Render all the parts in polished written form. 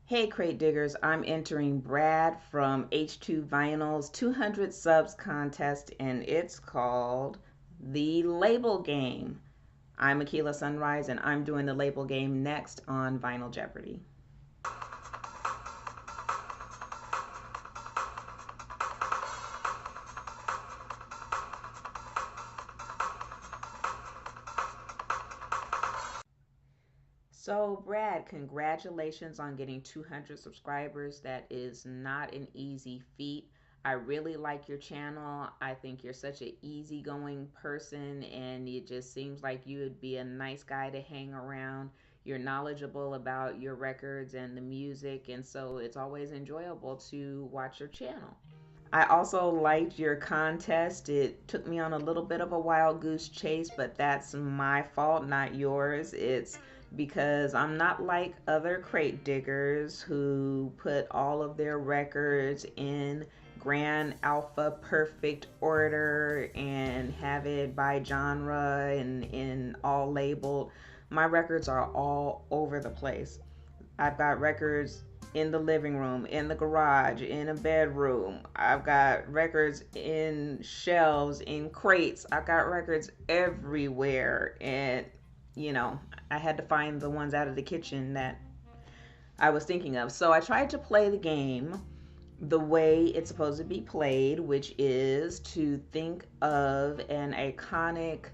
Hey Crate Diggers, I'm entering Brad from H2 Vinyl's 200 Subs contest and it's called the Label Game. I'm Mequilla Sunrise and I'm doing the Label Game next on Vinyl Jeopardy. So, Brad, congratulations on getting 200 subscribers. That is not an easy feat. I really like your channel. I think you're such an easygoing person, and it just seems like you would be a nice guy to hang around. You're knowledgeable about your records and the music, and so it's always enjoyable to watch your channel. I also liked your contest. It took me on a little bit of a wild goose chase, but that's my fault, not yours. It's because I'm not like other crate diggers who put all of their records in grand alpha perfect order and have it by genre and in all labeled. My records are all over the place. I've got records in the living room, in the garage, in a bedroom. I've got records in shelves, in crates. I've got records everywhere. And, you know, I had to find the ones out of the kitchen that I was thinking of. So I tried to play the game the way it's supposed to be played, which is to think of an iconic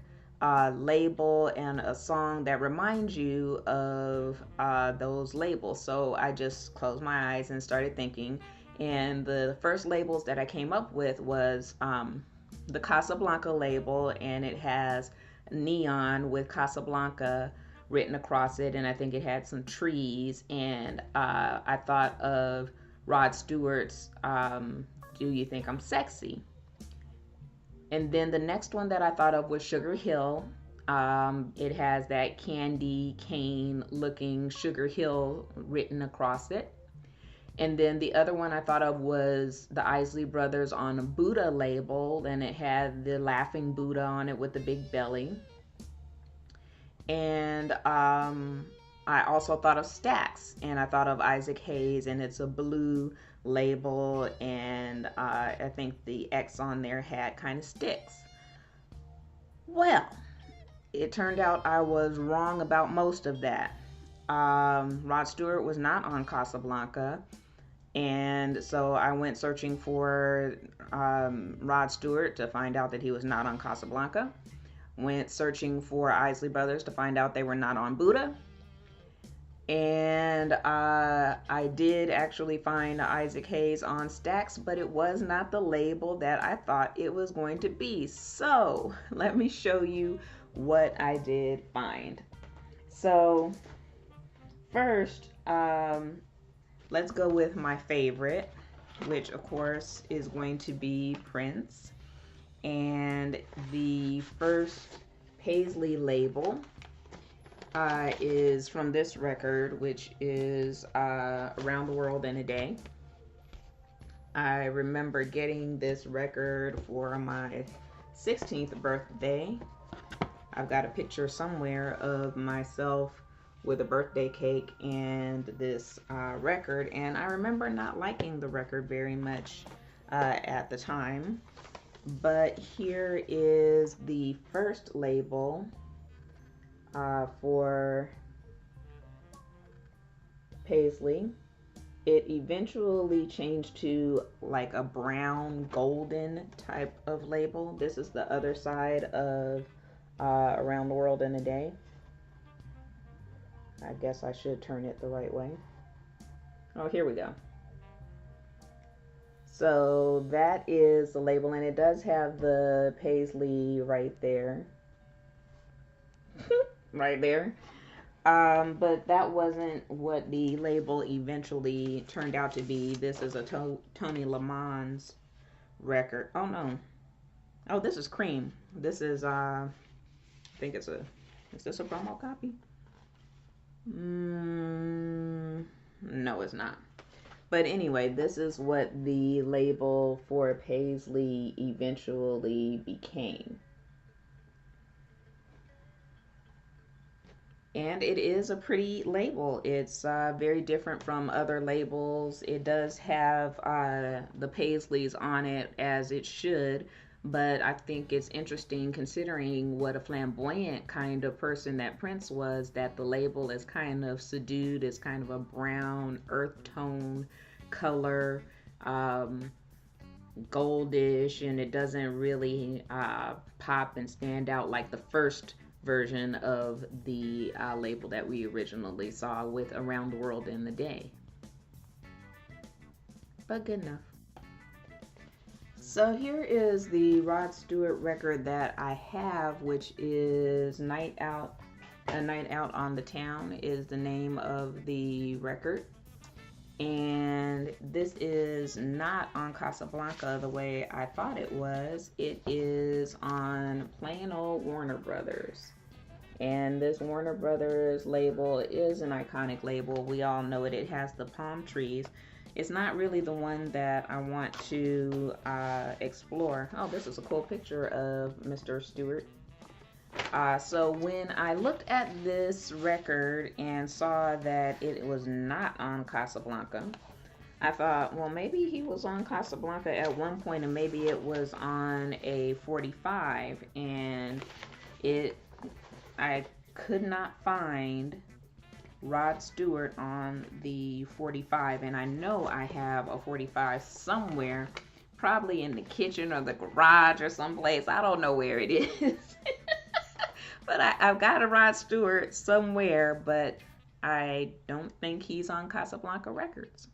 label and a song that reminds you of those labels. So I just closed my eyes and started thinking. And the first labels that I came up with was the Casablanca label, and it has neon with Casablanca written across it. And I think it had some trees. And I thought of Rod Stewart's Do You Think I'm Sexy? And then the next one that I thought of was Sugar Hill. It has that candy cane looking Sugar Hill written across it. And then the other one I thought of was the Isley Brothers on a Buddha label, and it had the laughing Buddha on it with the big belly. And I also thought of Stax, and I thought of Isaac Hayes, and it's a blue label, and I think the X on there had kind of sticks. Well, it turned out I was wrong about most of that. Rod Stewart was not on Casablanca, and so I went searching for Rod Stewart to find out that he was not on Casablanca. Went searching for Isley Brothers to find out they were not on Buddha. And I did actually find Isaac Hayes on Stax, but it was not the label that I thought it was going to be. So let me show you what I did find. So first, let's go with my favorite, which of course is going to be Prince. And the first Paisley label is from this record, which is Around the World in a Day. I remember getting this record for my 16th birthday. I've got a picture somewhere of myself with a birthday cake and this record, and I remember not liking the record very much at the time. But here is the first label for Paisley. It eventually changed to like a brown golden type of label. This is the other side of Around the World in a Day. I guess I should turn it the right way. Oh, here we go. So that is the label, and it does have the Paisley right there. Right there. But that wasn't what the label eventually turned out to be. This is a Tony Lamond's record. Oh no. Oh, this is Cream. This is I think it's a, is this a promo copy? No, it's not. But anyway, this is what the label for Paisley eventually became. And it is a pretty label. It's very different from other labels. It does have the paisleys on it as it should, but I think it's interesting considering what a flamboyant kind of person that Prince was, that the label is kind of subdued. It's kind of a brown earth tone color, um, goldish, and it doesn't really pop and stand out like the first version of the label that we originally saw with Around the World in the Day. But good enough. So here is the Rod Stewart record that I have, which is Night Out, A Night Out on the Town is the name of the record. And this is not on Casablanca the way I thought it was. It is on plain old Warner Brothers. And this Warner Brothers label is an iconic label. We all know it. It has the palm trees. It's not really the one that I want to explore. Oh, this is a cool picture of Mr. Stewart. So when I looked at this record and saw that it was not on Casablanca, I thought, well, maybe he was on Casablanca at one point, and maybe it was on a 45, and I could not find Rod Stewart on the 45, and I know I have a 45 somewhere, probably in the kitchen or the garage or someplace. I don't know where it is. But I've got a Rod Stewart somewhere, but I don't think he's on Casablanca Records.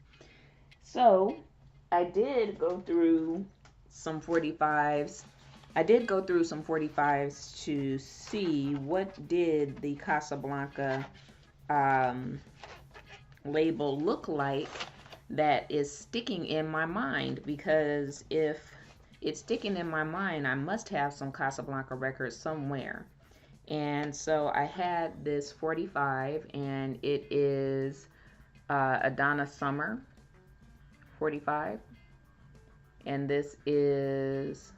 So I did go through some 45s. I did go through some 45s to see what did the Casablanca label look like that is sticking in my mind, because if it's sticking in my mind, I must have some Casablanca records somewhere. And so I had this 45, and it is a Donna Summer 45, and this is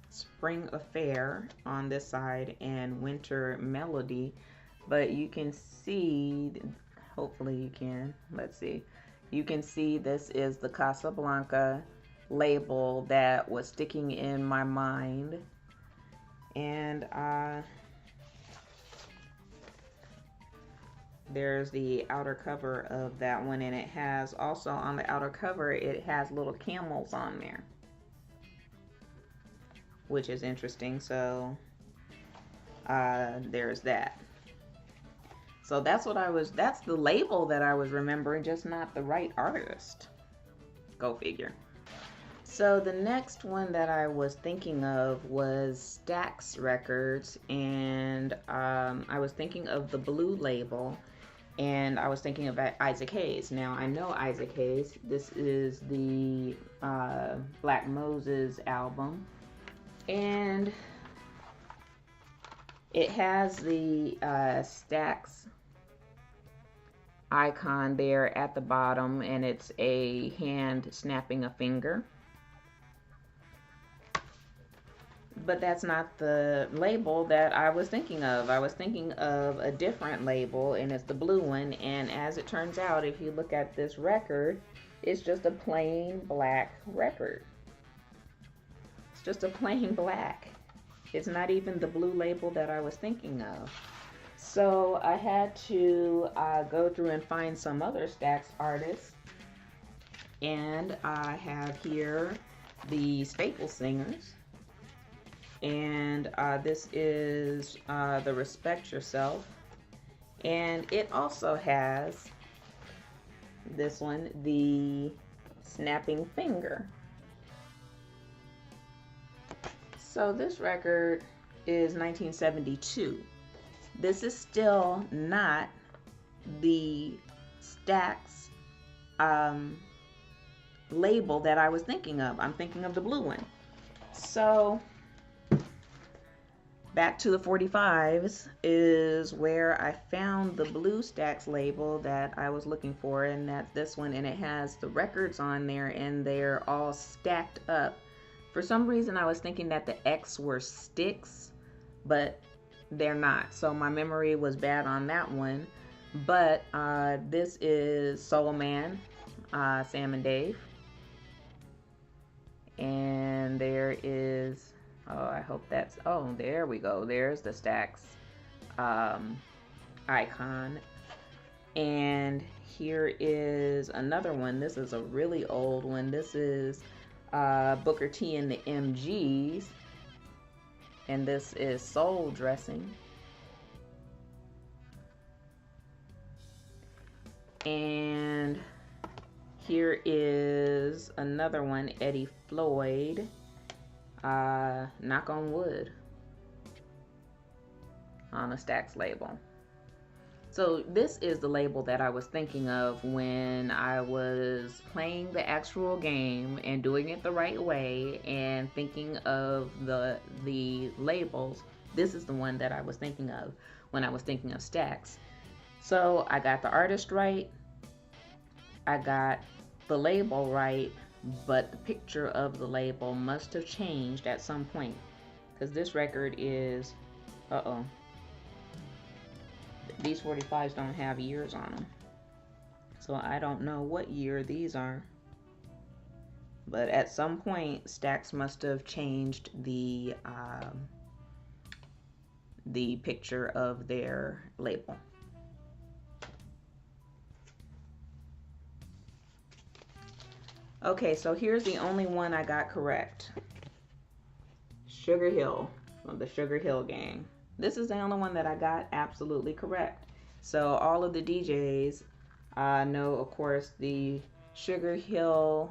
Spring Affair on this side and Winter Melody. But you can see, hopefully you can, let's see, you can see this is the Casablanca label that was sticking in my mind. And there's the outer cover of that one, and it has also on the outer cover, it has little camels on there, which is interesting. So there's that. So that's the label that I was remembering, just not the right artist. Go figure. So the next one that I was thinking of was Stax Records, and I was thinking of the blue label, and I was thinking about Isaac Hayes. Now I know Isaac Hayes. This is the Black Moses album, and it has the Stax icon there at the bottom, and it's a hand snapping a finger. But that's not the label that I was thinking of. I was thinking of a different label, and it's the blue one. And as it turns out, if you look at this record, it's just a plain black record. It's just a plain black. It's not even the blue label that I was thinking of. So I had to go through and find some other Stax artists. And I have here the Staple Singers. And this is the Respect Yourself, and it also has this one, the Snapping Finger. So this record is 1972. This is still not the Stax label that I was thinking of. I'm thinking of the blue one. So back to the 45s is where I found the blue Stax label that I was looking for, and that's this one, and it has the records on there, and they're all stacked up. For some reason I was thinking that the X were sticks, but they're not. So my memory was bad on that one. But this is Soul Man, Sam and Dave. And there is, oh, I hope that's, oh, there we go. There's the Stax icon. And here is another one. This is a really old one. This is Booker T and the MGs. And this is Soul Dressing. And here is another one, Eddie Floyd, Knock on Wood, on a Stax label. So this is the label that I was thinking of when I was playing the actual game and doing it the right way and thinking of the labels. This is the one that I was thinking of when I was thinking of Stax. So I got the artist right, I got the label right, but the picture of the label must have changed at some point, because this record is, these 45s don't have years on them, so I don't know what year these are, but at some point Stax must have changed the picture of their label. Okay, so here's the only one I got correct. Sugar Hill, from the Sugar Hill Gang. This is the only one that I got absolutely correct. So all of the DJs know, of course, the Sugar Hill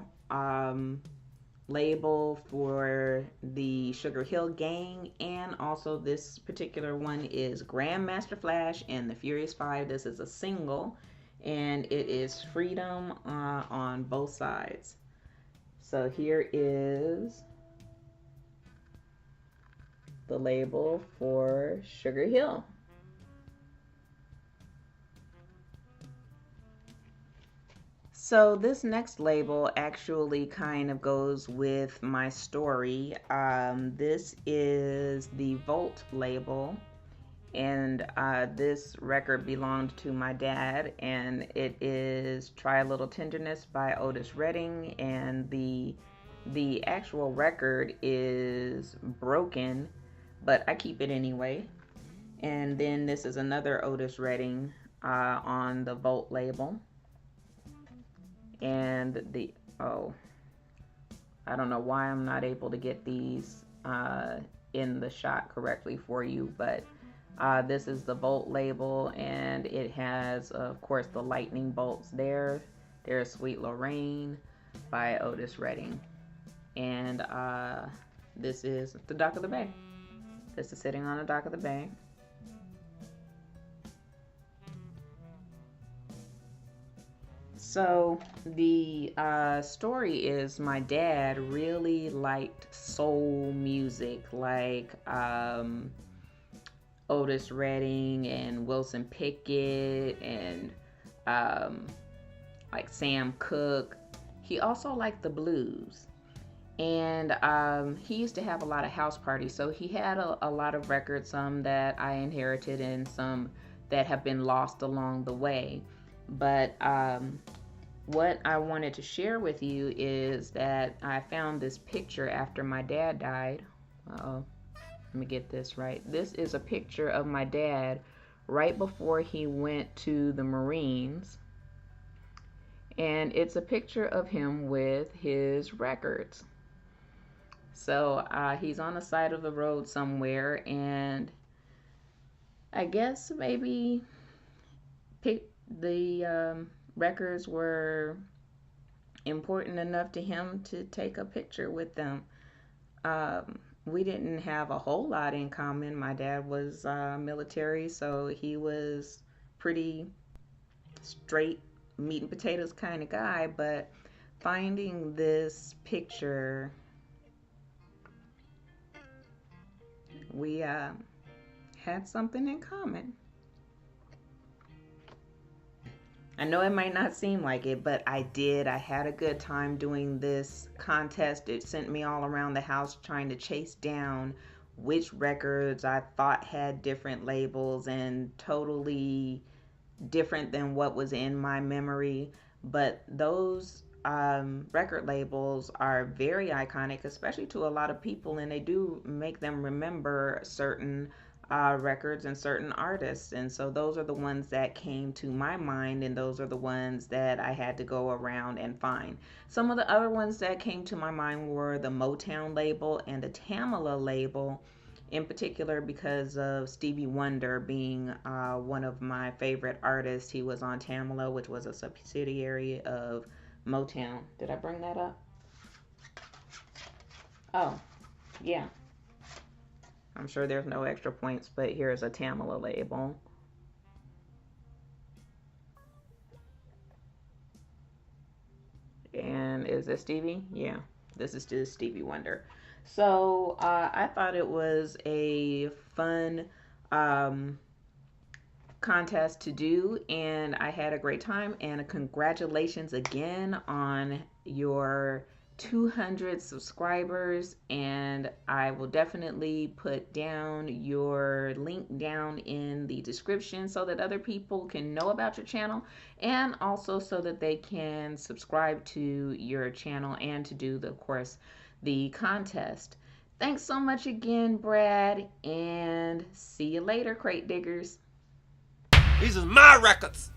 label for the Sugar Hill Gang, and also this particular one is Grandmaster Flash and the Furious Five. This is a single, and it is Freedom on both sides. So here is the label for Sugar Hill. So this next label actually kind of goes with my story. This is the Volt label, and this record belonged to my dad, and it is Try a Little Tenderness by Otis Redding, and the actual record is broken, but I keep it anyway. And then this is another Otis Redding on the Volt label. And the, oh, I don't know why I'm not able to get these in the shot correctly for you, but this is the Volt label, and it has, of course, the lightning bolts there. There's Sweet Lorraine by Otis Redding. And this is the Dock of the Bay. This is sitting on the dock of the bay. So the story is my dad really liked soul music, like Otis Redding and Wilson Pickett and like Sam Cooke. He also liked the blues. And he used to have a lot of house parties, so he had a lot of records, some that I inherited and some that have been lost along the way. But what I wanted to share with you is that I found this picture after my dad died. Uh-oh, let me get this right. This is a picture of my dad right before he went to the Marines. And it's a picture of him with his records. So he's on the side of the road somewhere, and I guess maybe the records were important enough to him to take a picture with them. We didn't have a whole lot in common. My dad was military, so he was pretty straight meat and potatoes kind of guy, but finding this picture, we had something in common. I know it might not seem like it, but I did. I had a good time doing this contest. It sent me all around the house trying to chase down which records I thought had different labels and totally different than what was in my memory. But those record labels are very iconic, especially to a lot of people, and they do make them remember certain records and certain artists. And so those are the ones that came to my mind, and those are the ones that I had to go around and find. Some of the other ones that came to my mind were the Motown label and the Tamala label, in particular because of Stevie Wonder being one of my favorite artists. He was on Tamala, which was a subsidiary of Motown. Did I bring that up? Oh, yeah. I'm sure there's no extra points, but here's a Tamala label. And is this Stevie? Yeah, this is just Stevie Wonder. So I thought it was a fun um, contest to do, and I had a great time. And congratulations again on your 200 subscribers, and I will definitely put down your link down in the description so that other people can know about your channel, and also so that they can subscribe to your channel and to do the, of course, the contest. Thanks so much again, Brad, and see you later, crate diggers. These are my records.